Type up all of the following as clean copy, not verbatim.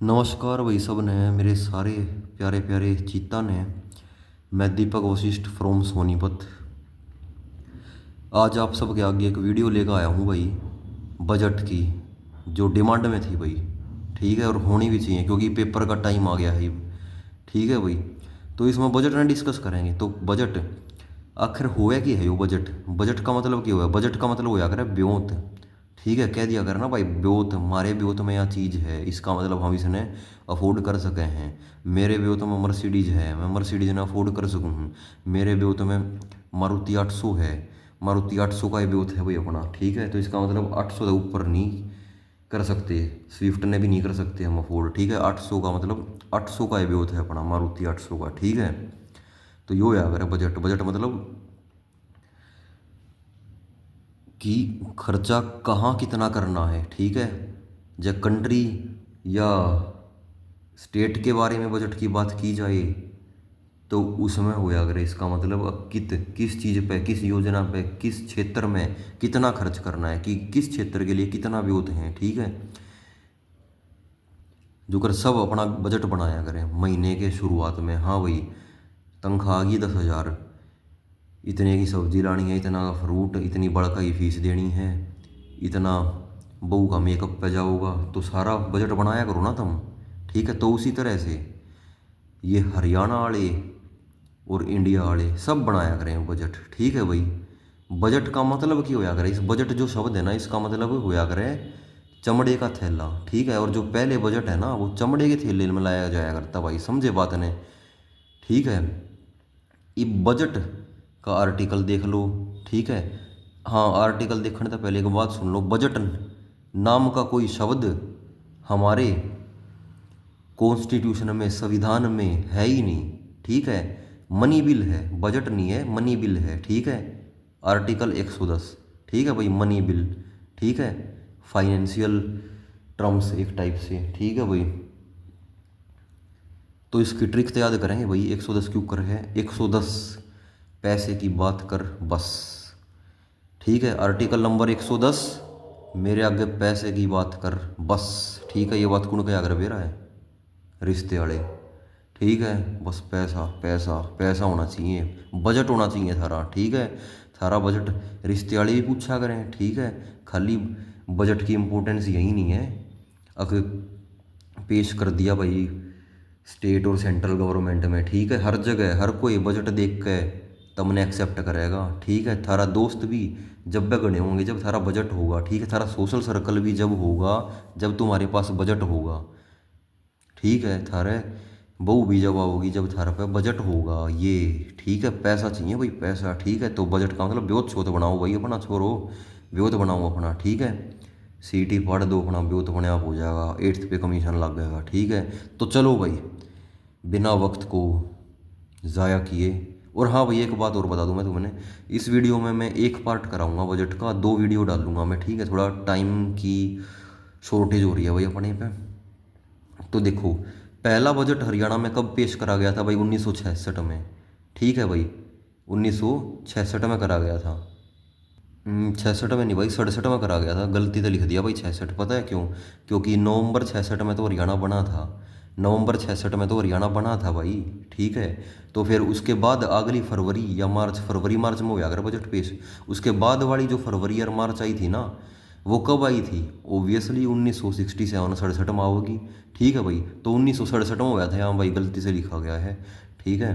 नमस्कार भाई सब ने, मेरे सारे प्यारे प्यारे चीता ने। मैं दीपक वशिष्ठ फ्रॉम सोनीपत। आज आप सबके आगे एक वीडियो लेकर आया हूँ भाई, बजट की, जो डिमांड में थी भाई। ठीक है, और होनी भी चाहिए क्योंकि पेपर का टाइम आ गया है। ठीक है भाई, तो इसमें बजट ना डिस्कस करेंगे। तो बजट आखिर होया कि है यो बजट। बजट का मतलब क्या हुआ? बजट का मतलब होया करे ब्योत। ठीक है, कह दिया कर ना भाई, ब्योत हमारे ब्योत में यह चीज़ है, इसका मतलब हम इसने अफोर्ड कर सके हैं। मेरे ब्योत में मर्सिडीज है, मैं मर्सिडीज ने अफोर्ड कर सकूँ हूँ। मेरे ब्योत में मारुति 800 है, मारुति 800 का ही ब्योत है भाई अपना। ठीक है, तो इसका मतलब 800 से ऊपर नहीं कर सकते, स्विफ्ट ने भी नहीं कर सकते हम अफोर्ड। ठीक है, 800 का मतलब 800 का ही ब्योत है अपना, मारुति 800 का। ठीक है, तो यो है अगर बजट। बजट मतलब कि खर्चा कहाँ कितना करना है। ठीक है, जब कंट्री या स्टेट के बारे में बजट की बात की जाए तो उसमें होया करे इसका मतलब किस चीज़ पे, किस योजना पे, किस क्षेत्र में कितना खर्च करना है, कि किस क्षेत्र के लिए कितना ब्योत है। ठीक है, जो कर सब अपना बजट बनाया करें महीने के शुरुआत में। हाँ भाई, तनख्वाह आ गई 10,000, इतने की सब्जी लानी है, इतना का फ्रूट, इतनी बड़का की फीस देनी है, इतना बहू का मेकअप पे जाओगा, तो सारा बजट बनाया करो ना तुम। ठीक है, तो उसी तरह से ये हरियाणा वाले और इंडिया वाले सब बनाया करें बजट। ठीक है भाई, बजट का मतलब क्या होया करे, इस बजट जो शब्द है ना, इसका मतलब होया करे चमड़े का थैला। ठीक है, और जो पहले बजट है ना वो चमड़े के थैले में लाया जाया करता भाई, समझे बात ने। ठीक है, ये बजट का आर्टिकल देख लो। ठीक है, हाँ, आर्टिकल देखने से पहले एक बात सुन लो, बजट नाम का कोई शब्द हमारे कॉन्स्टिट्यूशन में, संविधान में है ही नहीं। ठीक है, मनी बिल है, बजट नहीं है, मनी बिल है। ठीक है, आर्टिकल 110। ठीक है भाई, मनी बिल। ठीक है, फाइनेंशियल टर्म्स एक टाइप से। ठीक है भाई, तो इसकी ट्रिक तो याद करेंगे भाई। 110 क्यों कर है? 110 पैसे की बात कर बस। ठीक है, आर्टिकल नंबर 110, मेरे आगे पैसे की बात कर बस। ठीक है, ये बात कौन क्या कर बेरा है? रिश्ते वाले। ठीक है, बस पैसा पैसा पैसा होना चाहिए, बजट होना चाहिए थारा। ठीक है, थारा बजट रिश्ते वाले भी पूछा करें। ठीक है, खाली बजट की इम्पोर्टेंस यही नहीं है। अगर पेश कर दिया भाई स्टेट और सेंट्रल गवर्नमेंट में, ठीक है, हर जगह हर कोई बजट देख के तुमने एक्सेप्ट करेगा। ठीक है, थारा दोस्त भी जब बने होंगे जब थारा बजट होगा। ठीक है, थारा सोशल सर्कल भी जब होगा जब तुम्हारे पास बजट होगा। ठीक है, थारे बहू भी जब आओगी जब थारे पे बजट होगा ये। ठीक है, पैसा चाहिए भाई, पैसा। ठीक है, तो बजट का मतलब ब्योत छोत बनाओ भाई अपना, छोरो ब्योत बनाओ अपना। ठीक है, सीटी पढ़ दो अपना, ब्योत अपने आप हो जाएगा, 8th पे कमीशन लग जाएगा। ठीक है, तो चलो भाई, बिना वक्त को ज़ाया किए। और हाँ भाई, एक बात और बता दूं मैं तुम्हें, इस वीडियो में मैं एक पार्ट कराऊंगा बजट का, 2 वीडियो डालूंगा मैं। ठीक है, थोड़ा टाइम की शॉर्टेज हो रही है भाई अपने पे। तो देखो, पहला बजट हरियाणा में कब पेश करा गया था भाई? 1966 में। ठीक है भाई, 1966 में करा गया था। 66 में नहीं भाई, 67 में करा गया था, गलती से लिख दिया भाई 66। पता है क्यों? क्योंकि नवंबर 66 में तो हरियाणा बना था, नवंबर 66 में तो हरियाणा बना था भाई। ठीक है, तो फिर उसके बाद अगली फरवरी या मार्च, फरवरी मार्च में हो गया अगर बजट पेश। उसके बाद वाली जो फरवरी और मार्च आई थी ना, वो कब आई थी? ओबियसली 1967 67 में आओगी। ठीक है भाई, तो 1967 में हो गया था, यहाँ भाई गलती से लिखा गया है। ठीक है,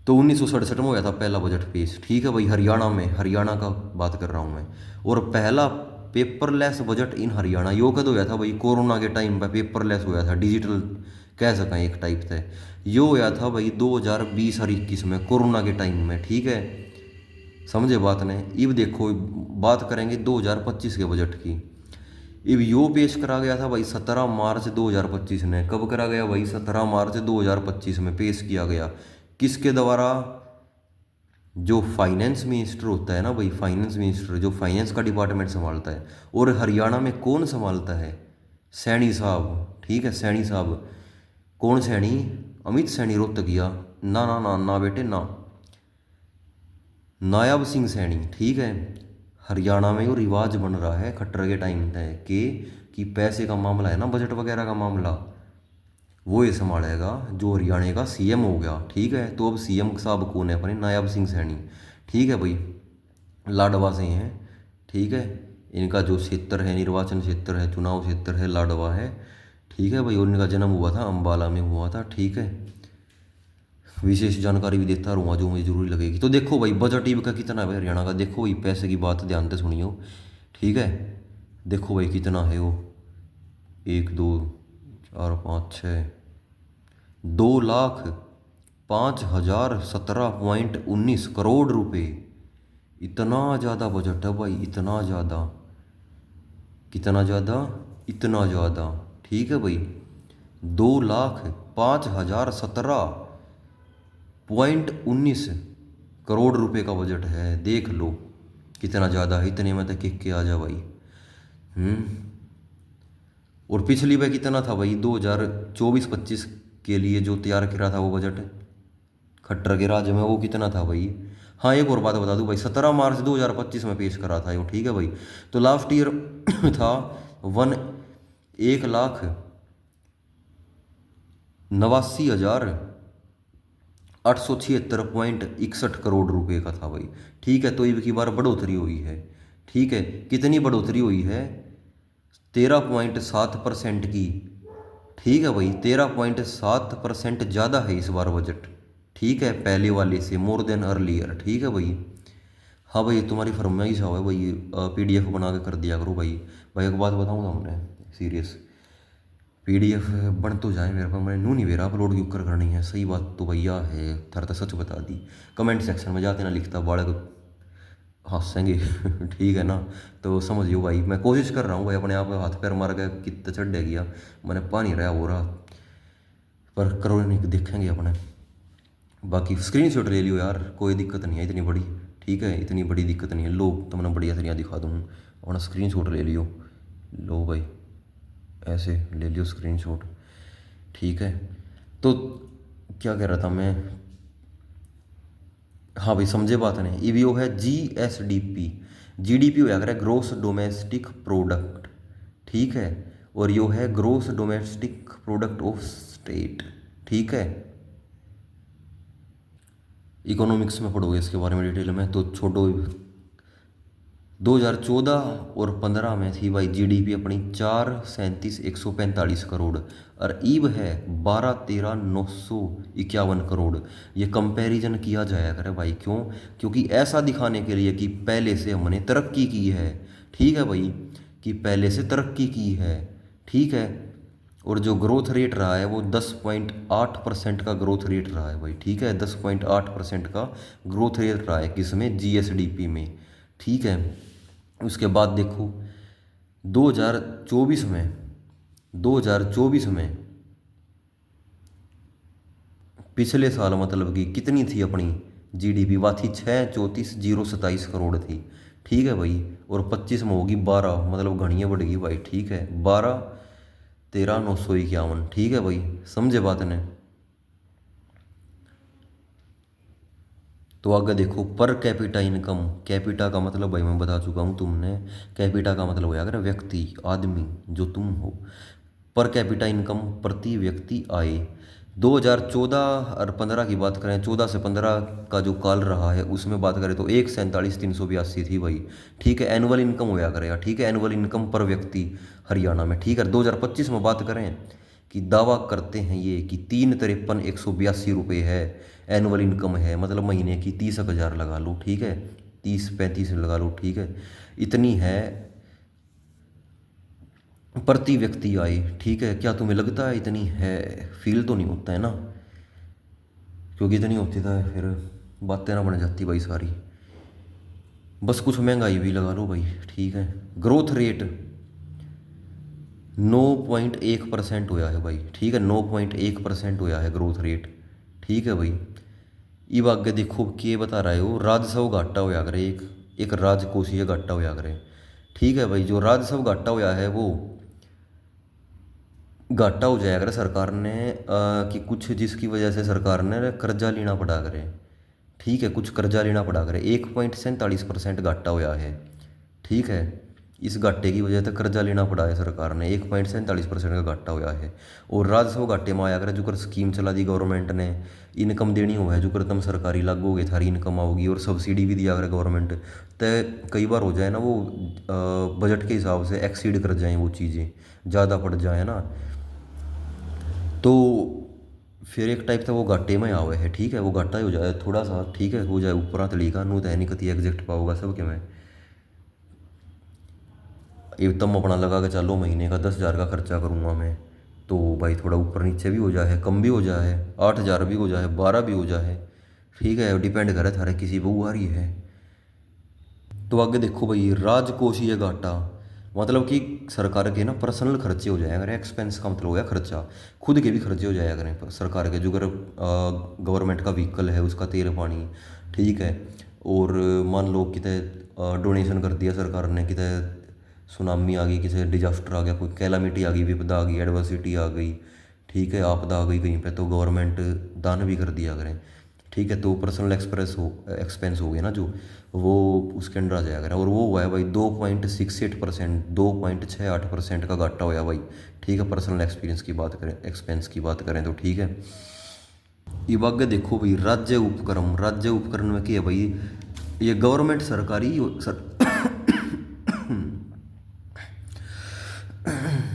तो 1967 में हुआ था पहला बजट पेश। ठीक है भाई, हरियाणा में, हरियाणा का बात कर रहा हूँ मैं। और पहला पेपरलेस बजट इन हरियाणा यो कद होया था भाई? कोरोना के टाइम पे पेपरलेस होया था, डिजिटल कह सकें एक टाइप से। यो होया था भाई 2020 और 21 में, कोरोना के टाइम में। ठीक है, समझे बात ने। अब देखो, बात करेंगे 2025 के बजट की। अब यो पेश करा गया था भाई 17 मार्च 2025 ने। कब करा गया भाई? 17 मार्च 2025 में पेश किया गया। किसके द्वारा? जो फाइनेंस मिनिस्टर होता है ना भाई, फाइनेंस मिनिस्टर जो फाइनेंस का डिपार्टमेंट संभालता है। और हरियाणा में कौन संभालता है? सैनी साहब। ठीक है, सैनी साहब। कौन सैनी? अमित सैनी रोहतकिया? ना ना ना ना बेटे ना, नायाब सिंह सैनी। ठीक है, हरियाणा में वो रिवाज बन रहा है खट्टर के टाइम पे कि पैसे का मामला है ना, बजट वगैरह का मामला, वो ये संभालेगा जो हरियाणा का सीएम हो गया। ठीक है, तो अब सीएम साहब कौन है? अपने नायब सिंह सैनी। ठीक है भाई, लाडवा से हैं। ठीक है, इनका जो क्षेत्र है, निर्वाचन क्षेत्र है, चुनाव क्षेत्र है, लाडवा है। ठीक है भाई, और इनका जन्म हुआ था अम्बाला में हुआ था। ठीक है, विशेष जानकारी भी देता रहूँगा जो मुझे जरूरी लगेगी। तो देखो भाई, बजट ईब का कितना है भाई हरियाणा का? देखो भाई, पैसे की बात ध्यान से सुनियो। ठीक है, देखो भाई कितना है वो, 1 2 4 5 6, 2,05,17.19 करोड़ रुपए। इतना ज़्यादा बजट है भाई, इतना ज़्यादा। कितना ज़्यादा? इतना ज़्यादा। ठीक है भाई, 2,05,17.19 करोड़ रुपए का बजट है। देख लो कितना ज़्यादा है, इतने में तो किक के आ जा भाई। हम्म। और पिछली बार कितना था भाई? 2024-25 के लिए जो तैयार करा था वो बजट खट्टर के राज्य में, वो कितना था भाई? हाँ, एक और बात बता दूं भाई, 17 मार्च 2025 में पेश करा था वो। ठीक है भाई, तो लास्ट ईयर था 1,89,876.61 करोड़ रुपए का था भाई। ठीक है, तो ये की बार बढ़ोतरी हुई है। ठीक है, कितनी बढ़ोतरी हुई है? 13.7% की। ठीक है भाई, 13.7% ज़्यादा है इस बार बजट। ठीक है, पहले वाले से मोर देन अर्लियर। ठीक है भाई। हाँ भाई, तुम्हारी फरमाइश है भाई, पीडीएफ बना के कर दिया करो भाई। भाई एक बात बताऊँगा, हमने सीरियस पीडीएफ बन तो जाए मेरे पास, मैंने नू नहीं मेरा अपलोड क्यों करनी है। सही बात तो भैया है, थर तो सच बता दी। कमेंट सेक्शन में जाते ना लिखता बालक हंसेंगे। ठीक है ना, तो समझियो भाई, मैं कोशिश कर रहा हूँ भाई, अपने आप हाथ पैर मार के कितना चढ़ गया, मैंने पानी रहा हो रहा, पर करो नहीं देखेंगे अपने। बाकी स्क्रीन शॉट ले लियो यार, कोई दिक्कत नहीं है इतनी बड़ी। ठीक है, इतनी बड़ी दिक्कत नहीं है। लो तो मैंने बढ़िया तरिया दिखा दूँ, अपना स्क्रीन शॉट ले लियो। लो भाई, ऐसे ले लियो स्क्रीन शॉट। ठीक है, तो क्या कह रहा था मैं? हाँ भाई, समझे बात नहीं। ईवीओ है GSDP। जीडीपी होया करे ग्रोस डोमेस्टिक प्रोडक्ट। ठीक है, और यो है gross domestic product of state. ठीक है, इकोनॉमिक्स में पढ़ोगे इसके बारे में डिटेल में, तो छोड़ो। 2014 और 15 में थी भाई जीडीपी अपनी 4,37,145 करोड़, और ईब है 12,13,951 करोड़। ये कंपैरिजन किया जाया करे भाई, क्यों? क्योंकि ऐसा दिखाने के लिए कि पहले से हमने तरक्की की है। ठीक है भाई, कि पहले से तरक्की की है। ठीक है, और जो ग्रोथ रेट रहा है वो 10.8% का ग्रोथ रेट रहा है भाई। ठीक है, 10.8% का ग्रोथ रेट रहा है किसमें? जीएसडीपी में। ठीक है, उसके बाद देखो 2024 में 2024 में पिछले साल मतलब कि कितनी थी अपनी जीडीपी? वह थी 6,34,027 करोड़ थी। ठीक है भाई, और 25 में होगी 12, मतलब घनिया बढ़ेगी भाई। ठीक है, 12,13,951। ठीक है भाई, समझे बात ने? तो आगे देखो, पर कैपिटा इनकम। कैपिटा का मतलब भाई मैं बता चुका हूँ तुमने। कैपिटा का मतलब होगा अगर व्यक्ति, आदमी जो तुम हो। पर कैपिटा इनकम, प्रति व्यक्ति आय। 2014 और 15 की बात करें, 14 से 15 का जो काल रहा है उसमें बात करें तो 1,47,382 थी भाई। ठीक है, एनुअल इनकम होया करेगा। ठीक है, एनुअल इनकम पर व्यक्ति हरियाणा में। ठीक है, 2025 में बात करें कि दावा करते हैं ये कि 3,53,182 रुपये है एनुअल इनकम है, मतलब महीने की 30,000 लगा लो। ठीक है, 30-35 लगा लो। ठीक है, इतनी है प्रति व्यक्ति आय। ठीक है, क्या तुम्हें लगता है इतनी है? फील तो नहीं होता है ना, क्योंकि इतनी होती तो फिर बातें ना बन जाती भाई सारी। बस कुछ महंगाई भी लगा लो भाई। ठीक है, ग्रोथ रेट 9.1% होया है भाई। ठीक है, 9.1% होया है ग्रोथ रेट। ठीक है भाई, ये आगे देखो के बता रहा है वो राजस्व घाटा होया करे, एक एक राजकोषीय घाटा होया करे। ठीक है भाई, जो राजस्व घाटा होया है वो घाटा हो जाया करे सरकार ने, कि कुछ जिसकी वजह से सरकार ने कर्जा लेना पड़ा करे। ठीक है, कुछ कर्जा लेना पड़ा करे, 1.47% घाटा होया है। ठीक है, इस घाटे की वजह से कर्जा लेना पड़ा है सरकार ने, 1.47% का घाटा होया है। और राजस्व घाटे में आया कर जो कर स्कीम चला दी गवर्नमेंट ने, इनकम देनी हुआ है जो कर तुम सरकारी लागू हो गए थारी इनकम आओगी, और सब्सिडी भी दिया करे गवर्नमेंट। तो कई बार हो जाए ना वो बजट के हिसाब से एक्सीड कर जाए वो चीज़ें, ज़्यादा पड़ जाए ना, तो फिर एक टाइप से वो घाटे में आवे है। ठीक है, वो घाटा हो जाए थोड़ा सा, ठीक है, हो जाए ऊपरा तली का नू तो है नहीं कती एग्जैक्ट पाओगा सब के मैं। ये तुम अपना लगा के चलो महीने का 10,000 का खर्चा करूँगा मैं, तो भाई थोड़ा ऊपर नीचे भी हो जाए, कम भी हो जाए, 8,000 भी हो जाए, 12 भी हो जाए, ठीक है, डिपेंड करे थारे किसी पर आ रही है। तो आगे देखो भाई, राजकोषीय घाटा मतलब कि सरकार के ना पर्सनल खर्चे हो जाया करें, एक्सपेंस का मतलब हो गया खर्चा, खुद के भी खर्चे हो जाया करें सरकार के, जो अगर गवर्नमेंट का व्हीकल है उसका तेल पानी, ठीक है। और मान लो कितने डोनेशन कर दिया सरकार ने, कितने सुनामी आ गई, किसी डिजास्टर आ गया, कोई कैलामिटी आ गई, विपदा आ गई, एडवर्सिटी आ गई, ठीक है, आपदा आ गई कहीं पे, तो गवर्नमेंट दान भी कर दिया करें, ठीक है। तो पर्सनल एक्सपेंस हो गए ना जो, वो उसके अंडर आ जाएगा करें। और वो हुआ है भाई 2.68%, 2.68% का घाटा होया भाई, ठीक है, पर्सनल एक्सपीरियंस की बात करें, एक्सपेंस की बात करें तो, ठीक है। ये आगे देखो भाई, राज्य उपक्रम में क्या है भाई, ये गवर्नमेंट सरकारी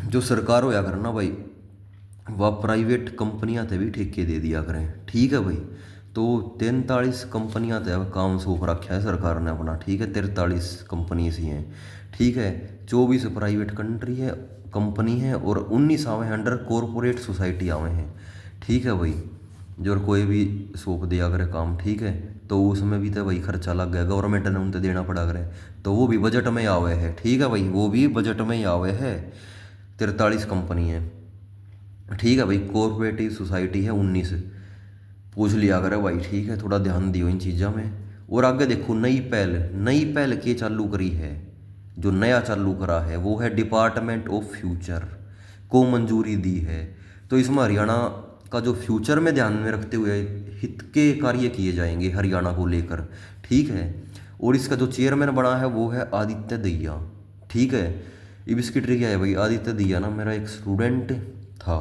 जो सरकार होया करना भाई, वह प्राइवेट कंपनियां थे भी ठेके दे दिया करें, ठीक है भाई। तो 43 कंपनियां थे काम सौंप रखा है सरकार ने अपना, ठीक है, 43 कंपनी सी हैं, ठीक है। 24 प्राइवेट कंट्री है कंपनी है, और 19 आवे हैं अंडर कॉरपोरेट सोसाइटी आवे हैं, ठीक है भाई। जो कोई भी सौंप दिया करे काम, ठीक है, तो उसमें भी तो भाई खर्चा लग गया, गवर्नमेंट ने उनसे देना पड़ा करे, तो वो भी बजट में आवे है, ठीक है भाई, वो भी बजट में ही आवे है। 43 कंपनी है, ठीक है भाई, कोऑपरेटिव सोसाइटी है 19, पूछ लिया करे भाई, ठीक है, थोड़ा ध्यान दियो इन चीज़ों में। और आगे देखो, नई पहल के चालू करी है, जो नया चालू करा है वो है डिपार्टमेंट ऑफ फ्यूचर को मंजूरी दी है। तो इसमें हरियाणा का जो फ्यूचर में ध्यान में रखते हुए हित के कार्य किए जाएंगे हरियाणा को लेकर, ठीक है। और इसका जो चेयरमैन बना है वो है आदित्य दैया, ठीक है। अब इसकी ट्रिक क्या है भाई, आदित्य दैया ना मेरा एक स्टूडेंट था,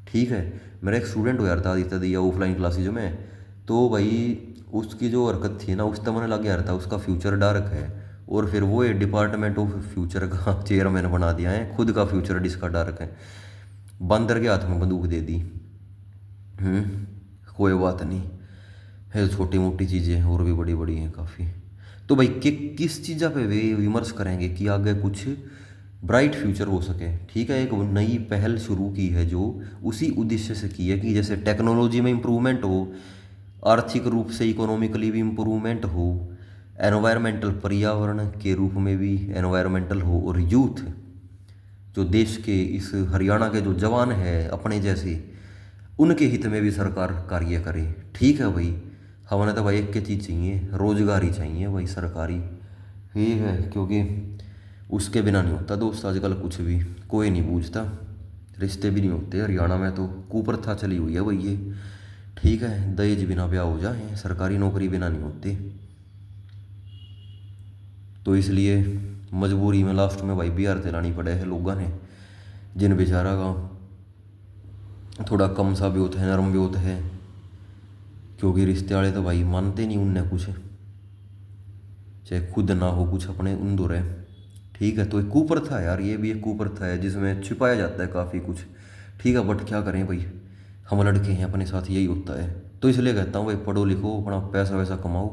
ठीक है, मेरा एक स्टूडेंट हो यार था आदित्य दैया ऑफलाइन क्लासेज में। तो भाई उसकी जो हरकत थी ना, उस तमने लग गया था उसका फ्यूचर डार्क है, और फिर वो डिपार्टमेंट ऑफ फ्यूचर का चेयरमैन बना दिया है, खुद का फ्यूचर जिसका डार्क है, बंदर के हाथ में बंदूक दे दी। कोई बात नहीं है, छोटी मोटी चीज़ें और भी बड़ी बड़ी हैं काफ़ी। तो भाई किस चीज़ पे वे विमर्श करेंगे कि आगे कुछ ब्राइट फ्यूचर हो सके, ठीक है। एक नई पहल शुरू की है जो उसी उद्देश्य से की है कि जैसे टेक्नोलॉजी में इम्प्रूवमेंट हो, आर्थिक रूप से इकोनॉमिकली भी इम्प्रूवमेंट हो, एनवायरमेंटल पर्यावरण के रूप में भी एनवायरमेंटल हो, और यूथ जो देश के इस हरियाणा के जो जवान हैं अपने जैसे, उनके हित में भी सरकार कार्य करे, ठीक है भाई। हमें तो भाई एक की चीज़ चाहिए, रोजगार ही चाहिए भाई सरकारी, ठीक है, क्योंकि उसके बिना नहीं होता दोस्त आजकल कुछ भी, कोई नहीं पूछता, रिश्ते भी नहीं होते हरियाणा में, तो कुप्रथा चली हुई है भाई ये, ठीक है। दहेज बिना ब्याह हो जाए, सरकारी नौकरी बिना नहीं होती, तो इसलिए मजबूरी में लास्ट में भाई बिहार दिलानी पड़े है लोगों ने, जिन बेचारा का थोड़ा कम सा भी होता है, नरम भी होता है, क्योंकि रिश्ते वाले तो भाई मानते नहीं उनने कुछ, चाहे खुद ना हो कुछ अपने उन दो रहे, ठीक है। तो एक कुप्रथा है यार, ये भी एक कुप्रथा है जिसमें छिपाया जाता है काफ़ी कुछ, ठीक है। बट क्या करें भाई, हम लड़के हैं, अपने साथ यही होता है। तो इसलिए कहता हूँ भाई, पढ़ो लिखो, अपना पैसा वैसा कमाओ,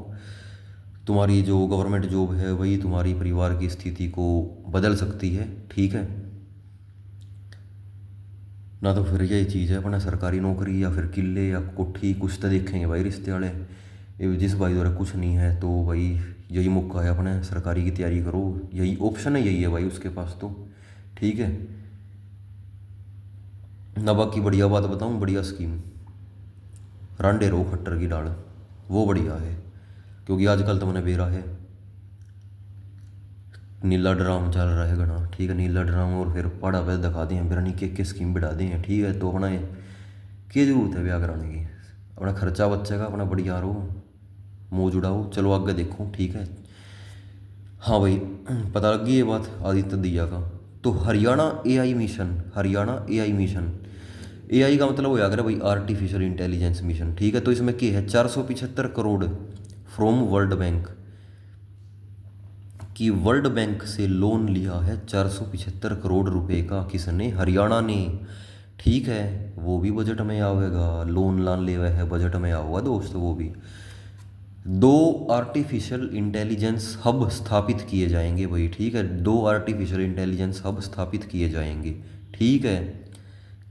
तुम्हारी जो गवर्नमेंट जॉब है वही तुम्हारी परिवार की स्थिति को बदल सकती है, ठीक है ना। तो फिर यही चीज़ है, अपना सरकारी नौकरी या फिर किले या कोठी कुछ तो देखेंगे भाई रिश्ते वाले। ये जिस भाई द्वारा कुछ नहीं है तो भाई यही मौका है, अपने सरकारी की तैयारी करो, यही ऑप्शन है, यही है भाई उसके पास तो, ठीक है ना। बाकी बढ़िया बात बताऊँ, बढ़िया स्कीम रांडे रो खट्टर की डाल, वो बढ़िया है, क्योंकि आजकल तो मैंने बेरा है, नीला ड्राम चल रहा है घना, ठीक है, नीला ड्राम, और फिर पहाड़ा पे दिखा दें बिरानी के स्कीम बढ़ा दें, ठीक है। तो अपना क्या जरूरत है ब्याह कराने की, अपना खर्चा बच्चे का अपना बढ़िया रहो, मौज उड़ाओ, चलो आगे देखो, ठीक है। हाँ भाई, पता लगी ये बात आदित्य दिया का। तो हरियाणा एआई मिशन, एआई का मतलब हो जाएगा भाई आर्टिफिशियल इंटेलिजेंस मिशन, ठीक है। तो इसमें क्या है, 475 करोड़ फ्रॉम वर्ल्ड बैंक, कि वर्ल्ड बैंक से लोन लिया है 475 करोड़ रुपए का, किसने, हरियाणा ने, ठीक है। वो भी बजट में आवेगा, लोन लान ले हुआ है बजट में आऊगा दोस्त वो भी। दो आर्टिफिशियल इंटेलिजेंस हब स्थापित किए जाएंगे भाई, ठीक है। दो आर्टिफिशियल इंटेलिजेंस हब स्थापित किए जाएंगे, ठीक है।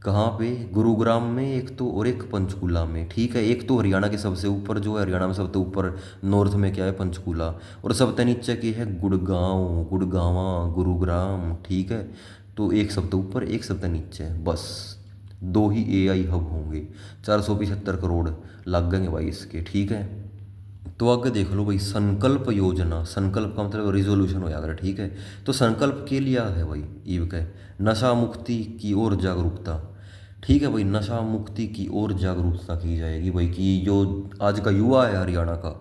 कहाँ पे, गुरुग्राम में एक तो, और एक पंचकूला में, ठीक है। एक तो हरियाणा के सबसे ऊपर जो है, हरियाणा में सबसे ऊपर नॉर्थ में क्या है, पंचकूला, और सबसे नीचे की है गुड़गांव, गुड़गावा, गुरुग्राम, ठीक है। तो एक सबसे ऊपर एक सबसे नीचे, बस दो ही एआई हब होंगे, 475 करोड़ लगेंगे भाई इसके, ठीक है। तो आगे देख लो भाई, संकल्प योजना, संकल्प का मतलब रिजोल्यूशन हो जाएगा, ठीक है। तो संकल्प के लिया है भाई ईव का, नशा मुक्ति की ओर जागरूकता, ठीक है भाई। नशा मुक्ति की ओर जागरूकता की जाएगी भाई, कि जो आज का युवा है हरियाणा का,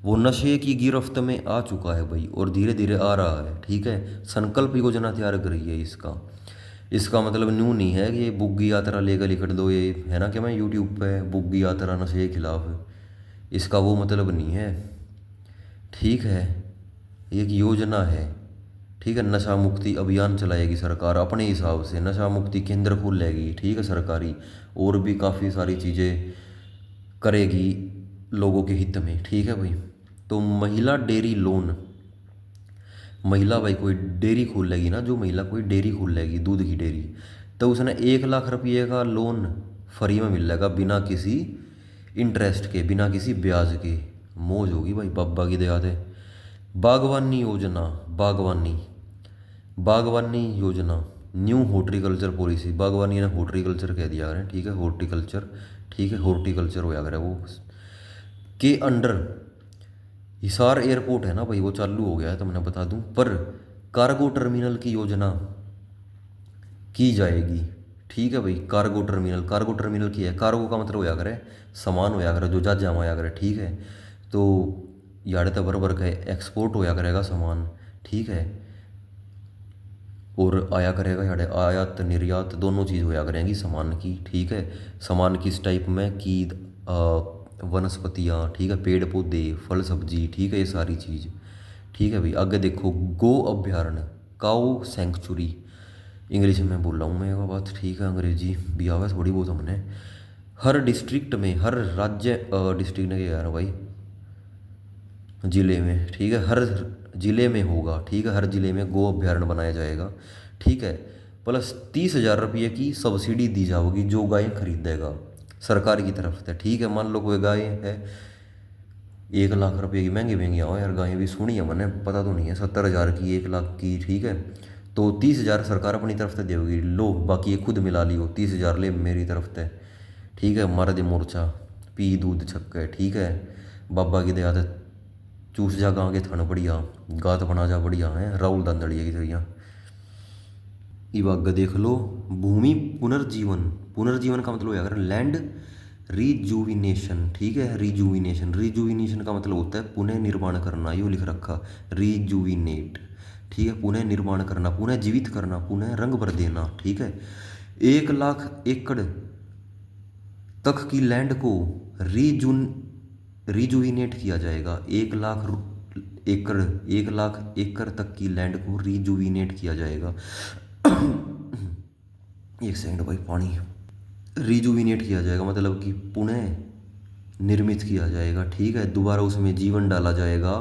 वो नशे की गिरफ्त में आ चुका है भाई, और धीरे धीरे आ रहा है, ठीक है। संकल्प योजना तैयार करी है इसका। इसका मतलब न्यू नहीं है कि ये बुग्गी यात्रा लेकर लिख दो, ये है ना कि मैं यूट्यूब पे बुग्गी यात्रा नशे के खिलाफ, इसका वो मतलब नहीं है, ठीक है। एक योजना है, ठीक है। नशा मुक्ति अभियान चलाएगी सरकार अपने हिसाब से, नशा मुक्ति केंद्र खोलेगी, ठीक है, सरकारी, और भी काफ़ी सारी चीज़ें करेगी लोगों के हित में, ठीक है भाई। तो महिला डेयरी लोन, महिला भाई कोई डेयरी खोल लेगी ना, जो महिला कोई डेयरी खोल लेगी दूध की डेयरी, तो उसने 1 लाख रुपये का लोन फ्री में मिल जाएगा, बिना किसी इंटरेस्ट के, बिना किसी ब्याज के। मौज होगी भाई, बाबा की दया से। बागवानी योजना, बागवानी, बागवानी योजना, न्यू हॉर्टिकल्चर पॉलिसी, बागवानी ने हॉर्टिकल्चर कह दिया है, ठीक है, हॉर्टिकल्चर, ठीक है, हॉर्टिकल्चर हो जाएगा वो के अंडर। हिसार एयरपोर्ट है ना भाई, वो चालू हो गया है तो मैं बता दूं, पर कार्गो टर्मिनल की योजना की जाएगी, ठीक है भाई। कार्गो टर्मिनल, कार्गो टर्मिनल की है, कार्गो का मतलब होया करे सामान होया करे, जो जा जाम आया करे, ठीक है। तो यार तो बराबर का एक्सपोर्ट होया करेगा सामान, ठीक है, और आया करेगा यार, आयात निर्यात दोनों चीज़ होया करेंगी सामान की, ठीक है। सामान किस टाइप में, कि वनस्पतियाँ, ठीक है, पेड़ पौधे, फल सब्जी, ठीक है, ये सारी चीज़, ठीक है भाई। आगे देखो, गो अभ्यारण्य, काऊ सेंचुरी, इंग्लिश में बोल रहा हूँ मैं एक बात, ठीक है, अंग्रेजी भी आवे थोड़ी बहुत हमने। हर डिस्ट्रिक्ट में, हर राज्य, डिस्ट्रिक्ट ने क्या यार भाई, ज़िले में, ठीक है, हर ज़िले में होगा, ठीक है, हर ज़िले में गो अभ्यारण्य बनाया जाएगा, ठीक है। प्लस 30,000 रुपये की सब्सिडी दी जाएगी जो गाय खरीदेगा सरकार की तरफ से, ठीक है। मान लो कोई गाय है 1 लाख रुपये की, महंगी महंगी आओ यार गायें भी, सुनी है मैंने, पता तो नहीं है, 70,000 की, 1 लाख की, ठीक है। तो 30,000 सरकार अपनी तरफ से देगी, लो बाकी ये खुद मिला लियो, 30,000 ले मेरी तरफ से, ठीक है। मर्द मोर्चा, पी दूध छक्के, ठीक है, बाबा की दया से चूस जा गाँव के थन बढ़िया, गात बना जा बढ़िया है, राहुल दांदड़िया की तरह। इवाग देख लो, भूमि पुनर्जीवन, पुनर्जीवन का मतलब है अगर लैंड रिजुविनेशन, ठीक है, रिजुविनेशन, रिजुविनेशन का मतलब होता है पुनः निर्माण करना, यो लिख रखा, रिजुविनेट, ठीक है, पुनः निर्माण करना, पुनः जीवित करना, पुनः रंग भर देना, ठीक है। 1 लाख एकड़ तक की लैंड को रिजुविनेट किया जाएगा, 1 लाख एकड़, 1 लाख एकड़ तक की लैंड को रिजुविनेट किया जाएगा। एक सेकंड भाई, पानी। रिजुविनेट किया जाएगा मतलब कि पुनः निर्मित किया जाएगा, ठीक है, दोबारा उसमें जीवन डाला जाएगा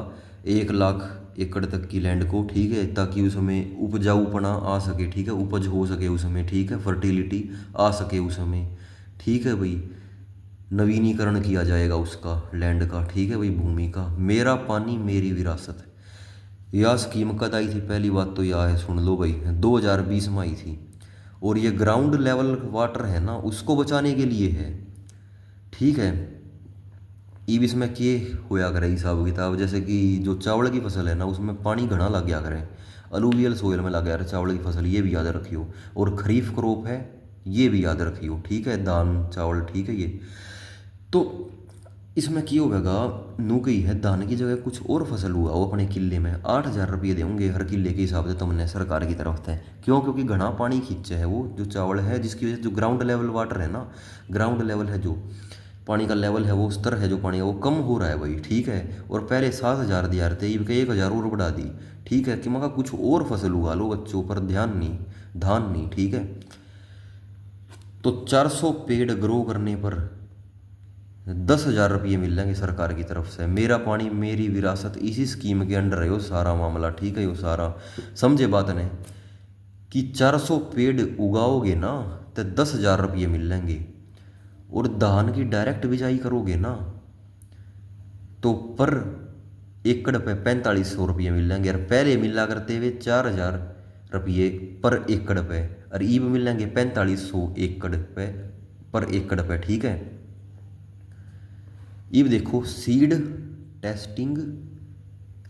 1 लाख एकड़ तक की लैंड को, ठीक है, ताकि उसमें उपजाऊपना आ सके, ठीक है, उपज हो सके उसमें, ठीक है, फर्टिलिटी आ सके उसमें, ठीक है भाई। नवीनीकरण किया जाएगा उसका लैंड का, ठीक है भाई, भूमि का। मेरा पानी मेरी विरासत, यह स्कीम कद आई थी, पहली बात तो यह है, सुन लो भाई, 2020 में आई थी, और ये ग्राउंड लेवल वाटर है ना, उसको बचाने के लिए है, ठीक है। अब इसमें के होया करे हिसाब किताब, जैसे कि जो चावल की फसल है ना, उसमें पानी घना लग गया करे, अलूवियल सोयल में लग गया करे चावल की फसल, ये भी याद रखियो। और खरीफ क्रॉप है, ये भी याद रखियो, ठीक है, धान चावल, ठीक है। ये तो इसमें की होगा नू गई है धान की जगह कुछ और फसल हुआ वो अपने किले में 8,000 रुपये देंगे हर किले के हिसाब से तुमने सरकार की तरफ से। क्यों? क्योंकि घना पानी खींचे है वो जो चावल है, जिसकी वजह से जो ग्राउंड लेवल वाटर है ना, ग्राउंड लेवल है जो पानी का लेवल है, वो स्तर है जो पानी है वो कम हो रहा है भाई। ठीक है, और पहले 7,000 दिया थे, ये 1,000 और बढ़ा दी। ठीक है, कि मगर कुछ और फसल उगा लो बच्चों, पर ध्यान नहीं, धान नहीं। ठीक है, तो 400 पेड़ ग्रो करने पर 10,000 रुपये मिल जाएंगे सरकार की तरफ से। मेरा पानी मेरी विरासत इसी स्कीम के अंडर है वो सारा मामला। ठीक है, वो सारा समझे बात ने, कि 400 पेड़ उगाओगे ना तो 10,000 रुपये मिल जाएंगे। और धान की डायरेक्ट बिजाई करोगे ना तो पर एकड़ पे 4,500 रुपये मिल जाएंगे। और पहले मिला करते हुए 4,000 रुपये पर एकड़ पे, और ईब मिलेंगे 4,500 एकड़ पे पर एकड़ पे। ठीक है, ईब देखो सीड टेस्टिंग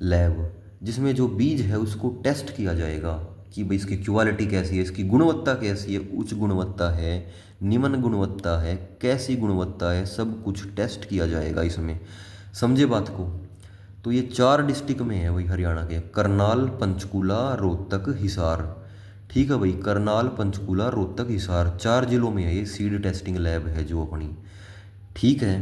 लैब, जिसमें जो बीज है उसको टेस्ट किया जाएगा कि भाई इसकी क्वालिटी कैसी है, इसकी गुणवत्ता कैसी है, उच्च गुणवत्ता है, निम्न गुणवत्ता है, कैसी गुणवत्ता है, सब कुछ टेस्ट किया जाएगा इसमें। समझे बात को? तो ये 4 डिस्ट्रिक्ट में है भाई हरियाणा के, करनाल, पंचकूला, रोहतक, हिसार। ठीक है भाई, करनाल, पंचकूला, रोहतक, हिसार 4 जिलों में है ये सीड टेस्टिंग लैब है जो अपनी। ठीक है,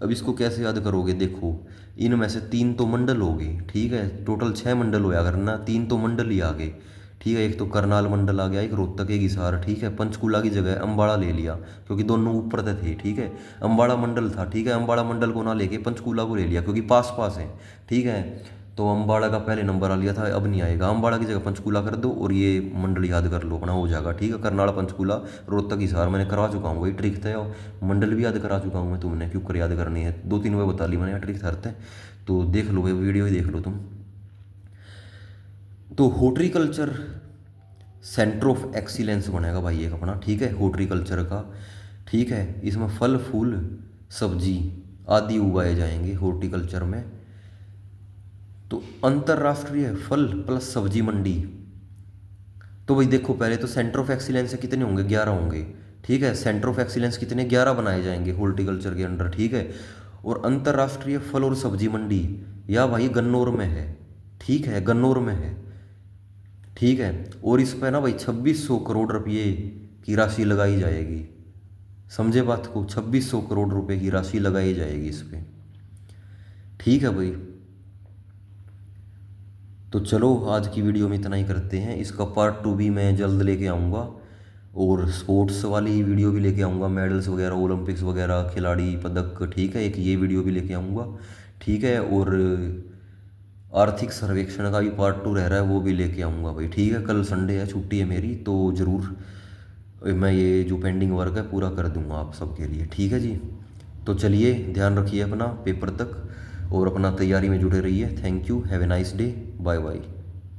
अब इसको कैसे याद करोगे? देखो, इनमें से 3 तो मंडल हो गए। ठीक है, टोटल 6 मंडल होया करना, 3 तो मंडल ही आ गए। ठीक है, एक तो करनाल मंडल आ गया, एक रोहतक, एक हिसार। ठीक है, पंचकूला की जगह अम्बाड़ा ले लिया क्योंकि दोनों ऊपर थे। ठीक है, अम्बाड़ा मंडल था। ठीक है, अम्बाड़ा मंडल को ना लेके पंचकूला को ले लिया क्योंकि पास पास है। ठीक है, तो अम्बाड़ा का पहले नंबर आ लिया था, अब नहीं आएगा। अम्बाड़ा की जगह पंचकूला कर दो और ये मंडल याद कर लो अपना, हो जाएगा। ठीक है, करनाल, पंचकूला, रोहतक, हिसार मैंने करा चुका हूँ, वही ट्रिक थे। और मंडल भी याद करा चुका हूँ मैं, तुमने क्यों कर याद करनी है, 2-3 बार बता ली मैंने ट्रिक हरते। तो देख लो भाई, वीडियो ही देख लो तुम। तो हॉर्टिकल्चर सेंटर ऑफ एक्सीलेंस बनेगा भाई एक अपना। ठीक है, हॉर्टिकल्चर का। ठीक है, इसमें फल फूल सब्जी आदि उगाए जाएंगे हॉर्टिकल्चर में। तो अंतर्राष्ट्रीय फल प्लस सब्जी मंडी, तो भाई देखो पहले तो सेंटर ऑफ एक्सीलेंस से कितने होंगे? 11 होंगे। ठीक है, सेंटर ऑफ एक्सीलेंस कितने? 11 बनाए जाएंगे हॉर्टिकल्चर के अंडर। ठीक है, और अंतर्राष्ट्रीय फल और सब्जी मंडी या भाई गन्नौर में है। ठीक है, गन्नौर में है। ठीक है, और इस पर ना भाई 2,600 करोड़ रुपये की राशि लगाई जाएगी। समझे बात को? 2,600 करोड़ रुपए की राशि लगाई जाएगी इस पर। ठीक है भाई, तो चलो आज की वीडियो में इतना ही करते हैं। इसका पार्ट 2 भी मैं जल्द लेके आऊँगा, और स्पोर्ट्स वाली वीडियो भी लेके आऊँगा, मेडल्स वगैरह, ओलंपिक्स वगैरह, खिलाड़ी पदक। ठीक है, एक ये वीडियो भी लेके आऊँगा। ठीक है, और आर्थिक सर्वेक्षण का भी पार्ट 2 रह रहा है, वो भी लेके आऊँगा भाई। ठीक है, कल संडे है, छुट्टी है मेरी, तो ज़रूर मैं ये जो पेंडिंग वर्क है पूरा कर दूँगा आप सबके लिए। ठीक है जी, तो चलिए ध्यान रखिए अपना पेपर तक, और अपना तैयारी में जुड़े रहिए। Thank you, have a nice day, bye bye.